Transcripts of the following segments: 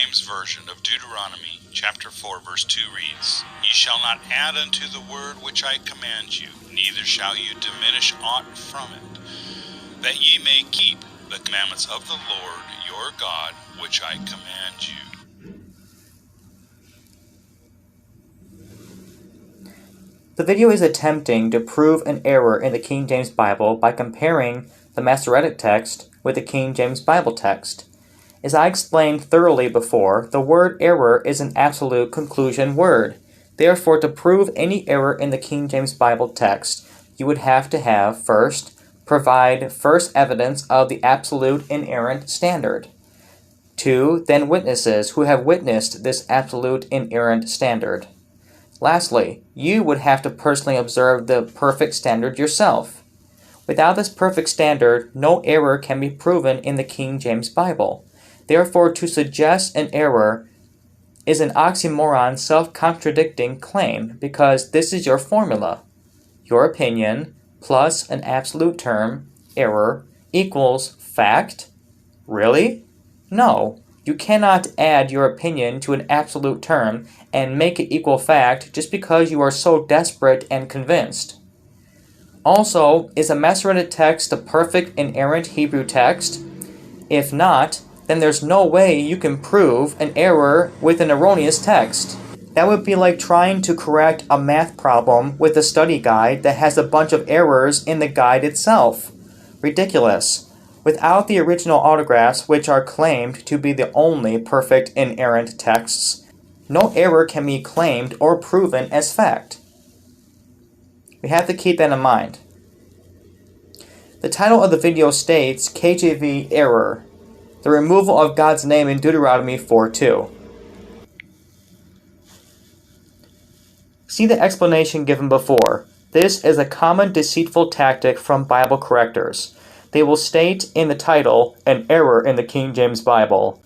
James Version of Deuteronomy chapter 4 verse 2 reads, Ye shall not add unto the word which I command you, neither shall you diminish aught from it, that ye may keep the commandments of the Lord your God, which I command you. The video is attempting to prove an error in the King James Bible by comparing the Masoretic text with the King James Bible text. As I explained thoroughly before, the word error is an absolute conclusion word. Therefore, to prove any error in the King James Bible text, you would have to first provide first evidence of the absolute inerrant standard. 2, then witnesses who have witnessed this absolute inerrant standard. Lastly, you would have to personally observe the perfect standard yourself. Without this perfect standard, no error can be proven in the King James Bible. Therefore, to suggest an error is an oxymoron, self-contradicting claim, because this is your formula. Your opinion plus an absolute term, error, equals fact. Really? No. You cannot add your opinion to an absolute term and make it equal fact just because you are so desperate and convinced. Also, is a Masoretic text the perfect inerrant Hebrew text? If not, then there's no way you can prove an error with an erroneous text. That would be like trying to correct a math problem with a study guide that has a bunch of errors in the guide itself. Ridiculous. Without the original autographs, which are claimed to be the only perfect inerrant texts, no error can be claimed or proven as fact. We have to keep that in mind. The title of the video states KJV Error, the removal of God's name in Deuteronomy 4:2. See the explanation given before. This is a common deceitful tactic from Bible correctors. They will state in the title, an error in the King James Bible.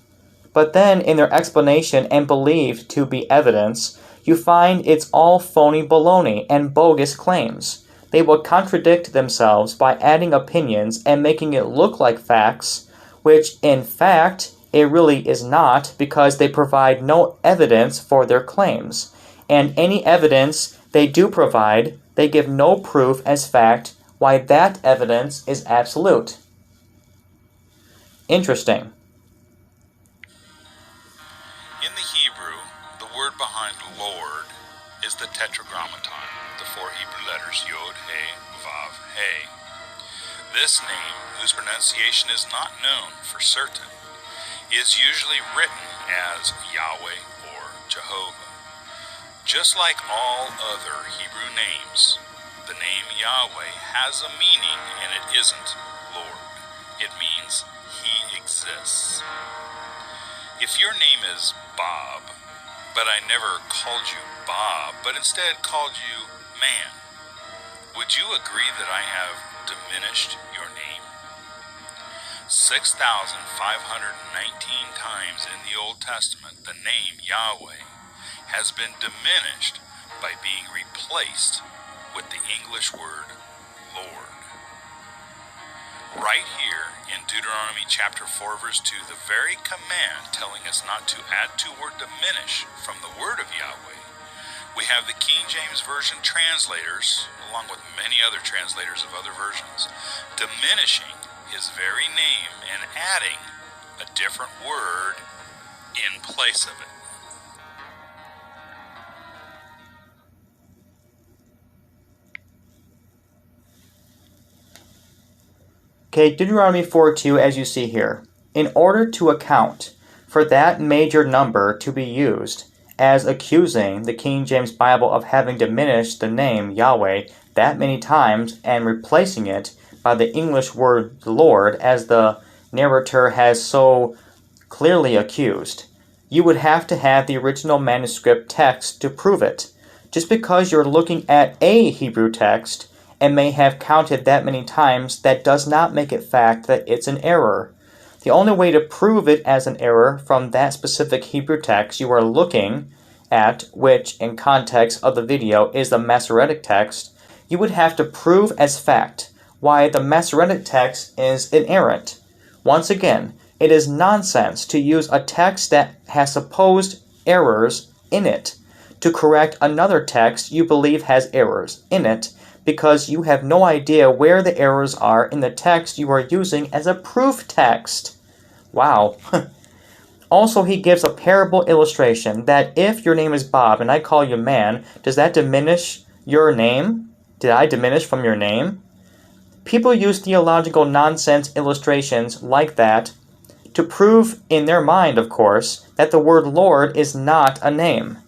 But then in their explanation and believed to be evidence, you find it's all phony baloney and bogus claims. They will contradict themselves by adding opinions and making it look like facts, which in fact it really is not, because they provide no evidence for their claims. And any evidence they do provide, they give no proof as fact why that evidence is absolute. Interesting. In the Hebrew, the word behind Lord is the tetragrammaton, the 4 Hebrew letters Yod, He, Vav, He. This name, whose pronunciation is not known for certain, is usually written as Yahweh or Jehovah. Just like all other Hebrew names, the name Yahweh has a meaning, and it isn't Lord. It means He exists. If your name is Bob, but I never called you Bob, but instead called you Man, would you agree that I have diminished your name? 6,519 times in the Old Testament, the name Yahweh has been diminished by being replaced with the English word Lord. Right here in Deuteronomy chapter 4 verse 2, the very command telling us not to add to or diminish from the word of Yahweh, we have the King James Version translators, along with many other translators of other versions, diminishing his very name and adding a different word in place of it. Okay, Deuteronomy 4:2, as you see here. In order to account for that major number to be used as accusing the King James Bible of having diminished the name Yahweh that many times and replacing it by the English word Lord, as the narrator has so clearly accused, you would have to have the original manuscript text to prove it. Just because you're looking at a Hebrew text and may have counted that many times, that does not make it fact that it's an error. The only way to prove it as an error from that specific Hebrew text you are looking at, which in context of the video is the Masoretic text, you would have to prove as fact why the Masoretic text is inerrant. Once again, It is nonsense to use a text that has supposed errors in it to correct another text you believe has errors in it, because you have no idea where the errors are in the text you are using as a proof text. Wow. Also, he gives a parable illustration that if your name is Bob and I call you man, does that diminish your name? Did I diminish from your name? People use theological nonsense illustrations like that to prove, in their mind of course, that the word Lord is not a name.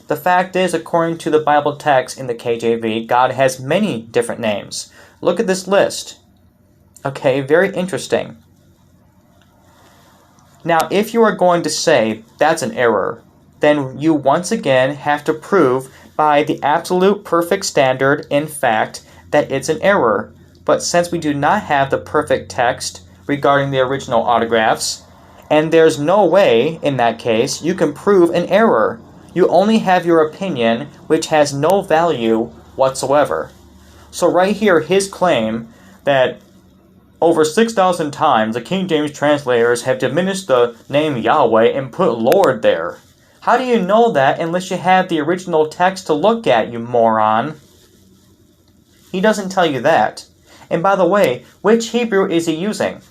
The fact is, according to the Bible text in the KJV, God has many different names. Look at this list. Okay, very interesting. Now, if you are going to say that's an error, then you once again have to prove by the absolute perfect standard, in fact, that it's an error. But since we do not have the perfect text regarding the original autographs, and there's no way, in that case, you can prove an error. You only have your opinion, which has no value whatsoever. So right here, his claim that over 6,000 times the King James translators have diminished the name Yahweh and put Lord there. How do you know that unless you have the original text to look at, you moron? He doesn't tell you that. And by the way, which Hebrew is he using?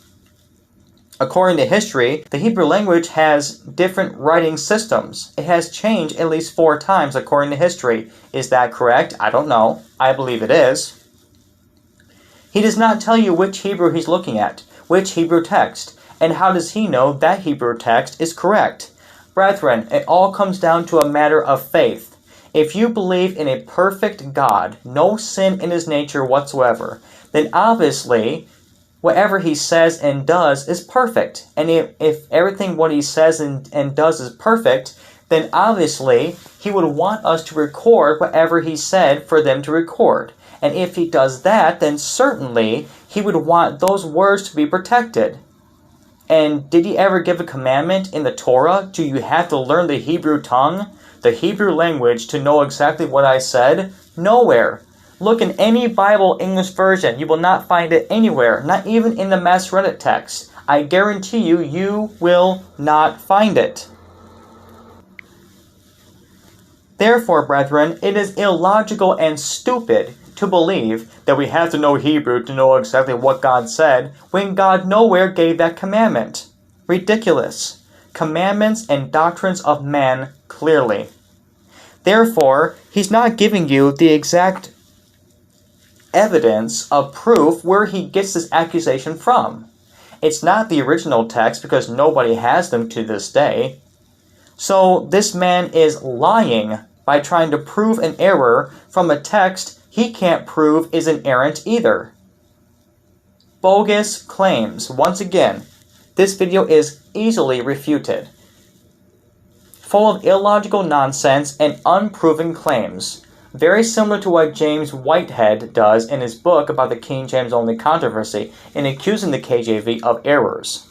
According to history, the Hebrew language has different writing systems. It has changed at least 4 times according to history. Is that correct? I don't know. I believe it is. He does not tell you which Hebrew he's looking at, which Hebrew text, and how does he know that Hebrew text is correct? Brethren, it all comes down to a matter of faith. If you believe in a perfect God, no sin in his nature whatsoever, then obviously whatever he says and does is perfect. And if everything what he says and does is perfect, then obviously he would want us to record whatever he said for them to record. And if he does that, then certainly he would want those words to be protected. And did he ever give a commandment in the Torah? Do you have to learn the Hebrew tongue, the Hebrew language, to know exactly what I said? Nowhere. Look in any Bible English version. You will not find it anywhere, not even in the Masoretic text. I guarantee you, you will not find it. Therefore, brethren, it is illogical and stupid to believe that we have to know Hebrew to know exactly what God said when God nowhere gave that commandment. Ridiculous. Commandments and doctrines of man clearly. Therefore, he's not giving you the exact evidence of proof where he gets this accusation from. It's not the original text because nobody has them to this day. So this man is lying by trying to prove an error from a text he can't prove is inerrant either. Bogus claims. Once again, this video is easily refuted. Full of illogical nonsense and unproven claims. Very similar to what James Whitehead does in his book about the King James only controversy in accusing the KJV of errors.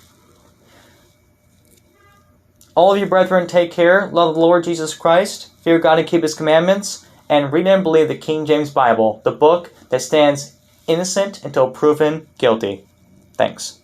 All of you brethren, take care, love the Lord Jesus Christ, fear God and keep his commandments, and read and believe the King James Bible, the book that stands innocent until proven guilty. Thanks.